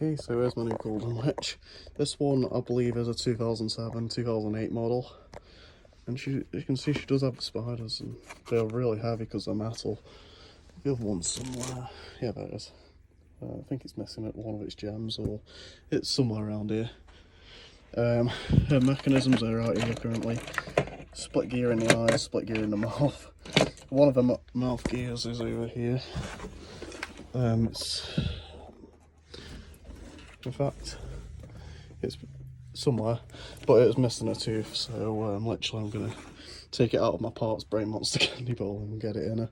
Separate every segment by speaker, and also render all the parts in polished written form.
Speaker 1: Okay, so here's my new Cauldron witch. This one, I believe, is a 2007-2008 model. And you can see she does have the spiders, and they're really heavy because they're metal. The other one's somewhere. Yeah, there it is. I think it's missing at one of its gems, or it's somewhere around here. Her mechanisms are out here currently. Split gear in the eyes, split gear in the mouth. One of the mouth gears is over here. In fact, it's somewhere, but it was missing a tooth, so literally I'm going to take it out of my parts brain monster candy bowl and get it in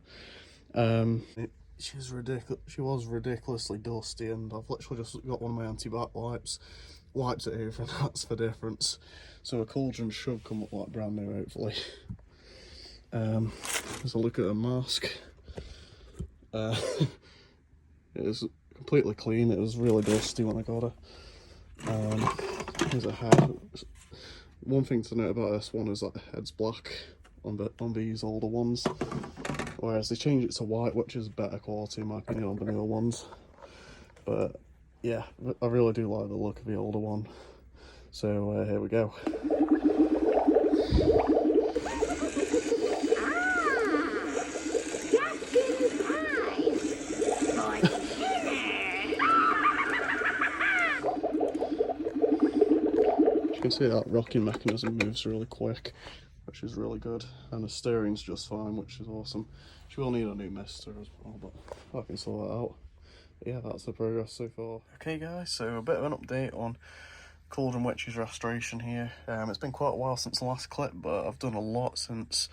Speaker 1: her. She was ridiculously dusty, and I've literally just got one of my anti-bac wipes, wiped it over, and that's the difference. So a Cauldron should come up like brand new, hopefully. There's a look at her mask. It is completely clean. It was really dusty when I got her. Here's a head. One thing to note about this one is that the head's black on these older ones, whereas they change it to white, which is better quality in my opinion on the newer ones. But yeah, I really do like the look of the older one. So here we go. You can see that rocking mechanism moves really quick, which is really good, and the steering's just fine, which is awesome. She will need a new mister as well, but I can sort that out. But yeah, that's the progress so far. Okay guys, so a bit of an update on Cauldron Witch's restoration here. It's been quite a while since the last clip, but I've done a lot since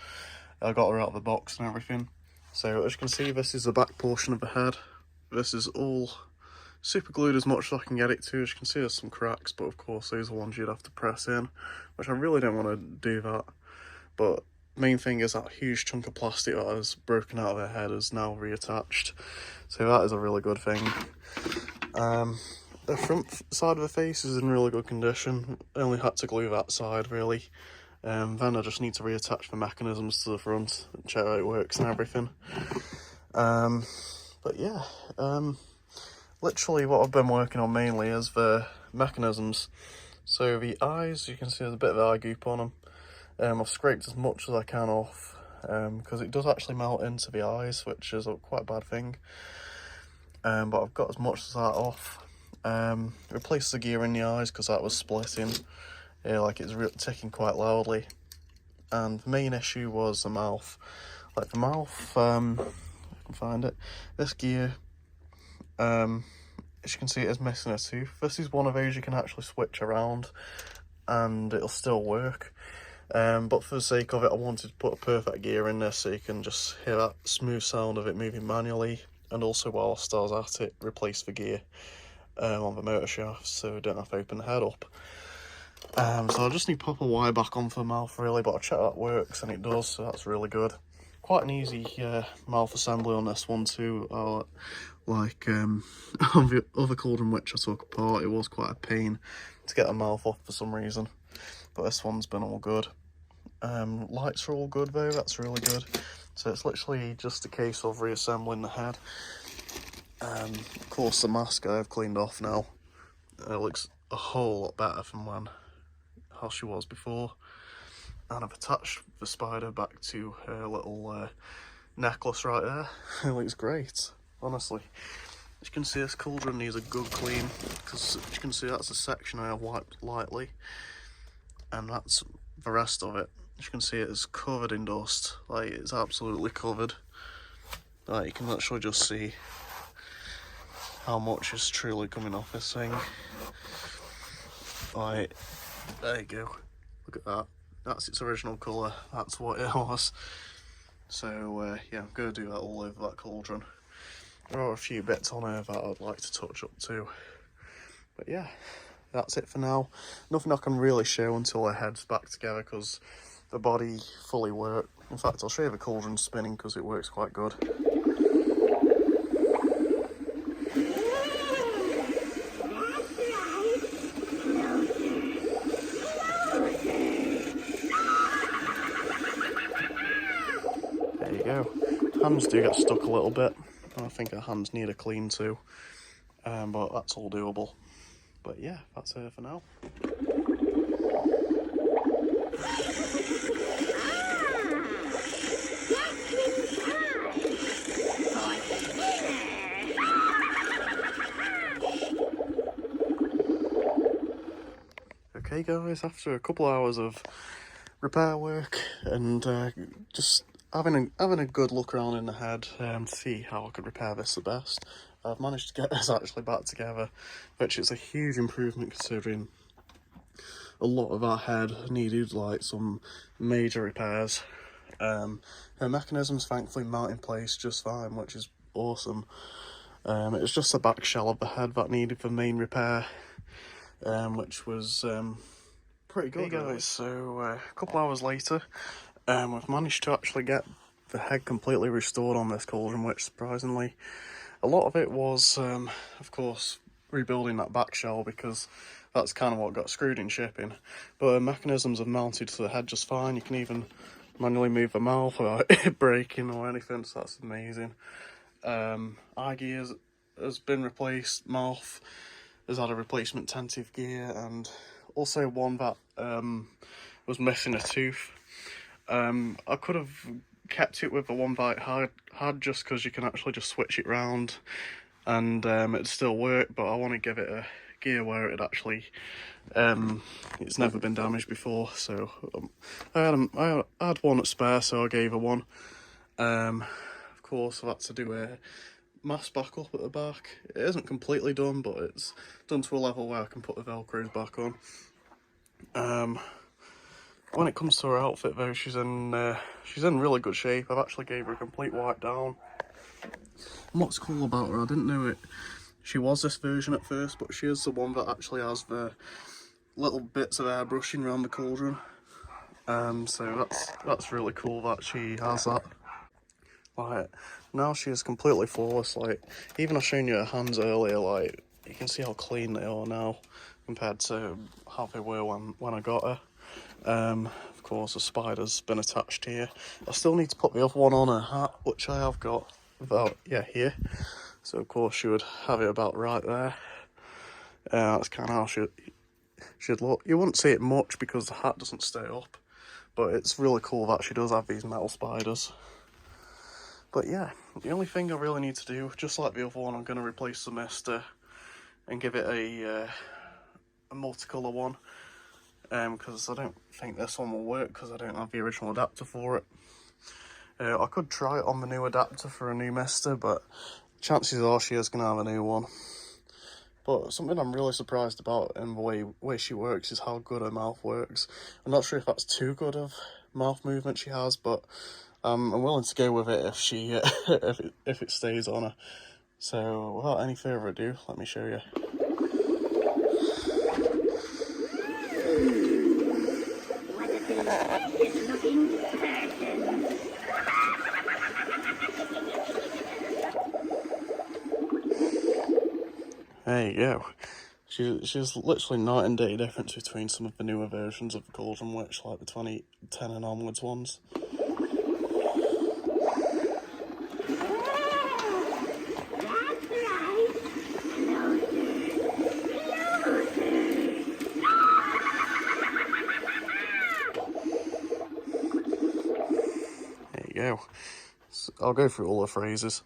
Speaker 1: I got her out of the box and everything. So as you can see, this is the back portion of the head. This is all super glued as much as I can get it to. As you can see, there's some cracks, but of course those are ones you'd have to press in, which I really don't want to do that. But main thing is that huge chunk of plastic that is broken out of her head is now reattached, so that is a really good thing. The front side of the face is in really good condition. I only had to glue that side really. Then I just need to reattach the mechanisms to the front and check how it works and everything. But yeah, literally what I've been working on mainly is the mechanisms. So the eyes, you can see there's a bit of eye goop on them. I've scraped as much as I can off, because it does actually melt into the eyes, which is quite a bad thing. But I've got as much as that off. Replaced the gear in the eyes because that was splitting, like it's ticking quite loudly. And the main issue was the mouth. Like the mouth, if I can find it, this gear, as you can see, it is missing a tooth. This is one of those you can actually switch around and it'll still work. But for the sake of it, I wanted to put a perfect gear in this so you can just hear that smooth sound of it moving manually, and also whilst I was at it, replace the gear on the motor shaft so I don't have to open the head up. So I just need to pop a wire back onto the mouth really, but I checked that works and it does, so that's really good. Quite an easy mouth assembly on this one too. Like on the other Cauldron Witch I took apart, it was quite a pain to get the mouth off for some reason, but this one's been all good. Lights are all good though, that's really good. So it's literally just a case of reassembling the head. Of course the mask I've cleaned off now. It looks a whole lot better from how she was before. And I've attached the spider back to her little necklace right there. It looks great, honestly. As you can see, this Cauldron needs a good clean, because as you can see, that's a section I have wiped lightly, and that's the rest of it. As you can see, it is covered in dust. Like, it's absolutely covered. Like, you can literally just see how much is truly coming off this thing. Like, there you go. Look at that. That's its original colour. That's what it was. So yeah, I'm going to do that all over that Cauldron. There are a few bits on here that I'd like to touch up too. But yeah, that's it for now. Nothing I can really show until her head's back together, because the body fully worked. In fact, I'll show you the Cauldron spinning because it works quite good. There you go. Hands do get stuck a little bit. I think her hands need a clean too. but that's all doable. But yeah, that's her for now. Okay guys, after a couple hours of repair work and just having a good look around in the head to see how I could repair this the best, I've managed to get this actually back together, which is a huge improvement considering a lot of our head needed like some major repairs. Her mechanisms thankfully mount in place just fine, which is awesome. It was just the back shell of the head that needed the main repair, which was pretty good. Hey guys, so a couple hours later, we've managed to actually get the head completely restored on this Cauldron, which surprisingly, a lot of it was, of course, rebuilding that back shell because that's kind of what got screwed in shipping. But the mechanisms have mounted to the head just fine. You can even manually move the mouth without it breaking or anything, so that's amazing. Eye gear has been replaced, mouth has had a replacement tentive gear, and also one that was missing a tooth. I could have kept it with the one that it had just because you can actually just switch it round and it'd still work, but I want to give it a gear where it actually it's never been damaged before, so I had one at spare, so I gave her one. Of course I've had to do a mask back up at the back. It isn't completely done, but it's done to a level where I can put the velcros back on. When it comes to her outfit though, she's in really good shape. I've actually gave her a complete wipe down. And what's cool about her, I didn't know it, she was this version at first, but she is the one that actually has the little bits of airbrushing around the Cauldron. So that's really cool that she has that. Like, now she is completely flawless. Like, even I shown you her hands earlier, like, you can see how clean they are now compared to how they were when I got her. Of course, the spider's been attached here. I still need to put the other one on her hat, which I have got about, yeah, here. So, of course, she would have it about right there. That's kind of how she'd look. You wouldn't see it much because the hat doesn't stay up, but it's really cool that she does have these metal spiders. But yeah, the only thing I really need to do, just like the other one, I'm going to replace the mister and give it a multicolour one. Because I don't think this one will work because I don't have the original adapter for it. I could try it on the new adapter for a new mister, but chances are she is going to have a new one. But something I'm really surprised about in the way she works is how good her mouth works. I'm not sure if that's too good of mouth movement she has, but I'm willing to go with it if she if it stays on her. So without any further ado, let me show you. There you go. She's literally night and day difference between some of the newer versions of the Cauldron, which like the 2010 and onwards ones. There you go. So I'll go through all the phrases.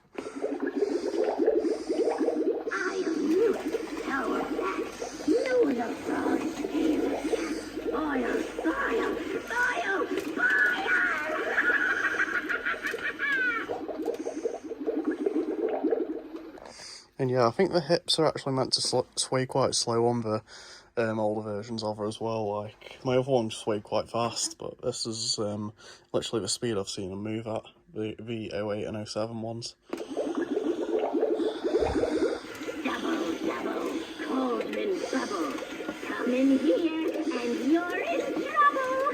Speaker 1: And yeah, I think the hips are actually meant to sway quite slow on the older versions of her as well. Like, my other one swayed quite fast, but this is literally the speed I've seen them move at, the 08 and 07 ones.
Speaker 2: Double, Cauldron trouble. Come in here and you're in trouble.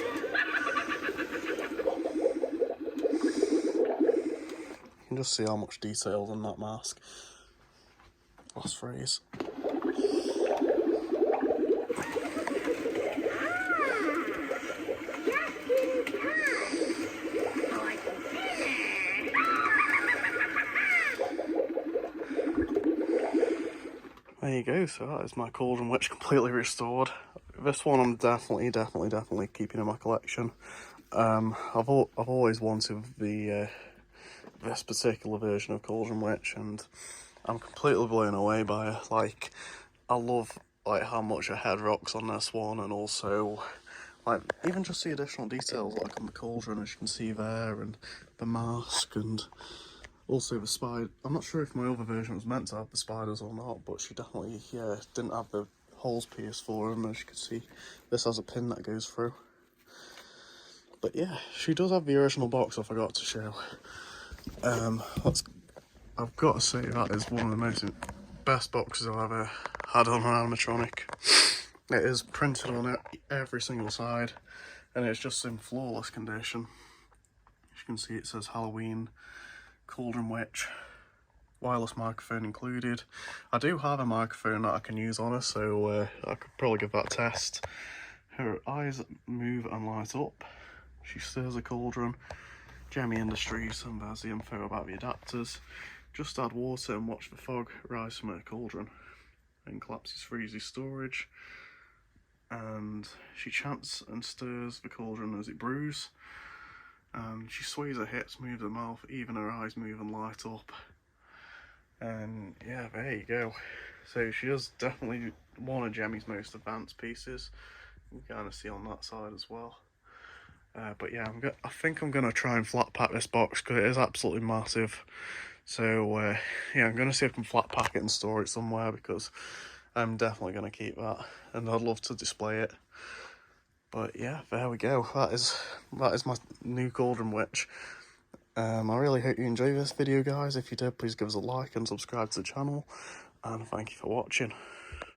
Speaker 1: You can just see how much detail's in that mask. Last phrase. go, so that is my Cauldron Witch completely restored. This one I'm definitely keeping in my collection. I've always wanted the this particular version of Cauldron Witch, and I'm completely blown away by it. Like, I love like how much her head rocks on this one, and also like even just the additional details like on the cauldron, as you can see there, and the mask, and also the spider. I'm not sure if my other version was meant to have the spiders or not, but she definitely didn't have the holes pierced for them. As you can see, this has a pin that goes through. But yeah, she does have the original box I forgot to show. I've got to say that is one of the most best boxes I've ever had on an animatronic. It is printed on every single side, and it's just in flawless condition. As you can see, it says Halloween, Cauldron Witch, wireless microphone included. I do have a microphone that I can use on her, so I could probably give that a test. Her eyes move and light up. She stirs a cauldron. Gemmy Industries, and there's the info about the adapters. Just add water and watch the fog rise from her cauldron. Then collapses freezes storage. And she chants and stirs the cauldron as it brews. And she sways her hips, moves her mouth, even her eyes move and light up. And yeah, there you go. So she is definitely one of Gemmy's most advanced pieces. You can kind of see on that side as well. But yeah, I think I'm going to try and flat pack this box because it is absolutely massive. So yeah, I'm going to see if I can flat pack it and store it somewhere, because I'm definitely going to keep that, and I'd love to display it. But yeah, there we go. That is my new Cauldron Witch. I really hope you enjoyed this video, guys. If you did, please give us a like and subscribe to the channel, and thank you for watching.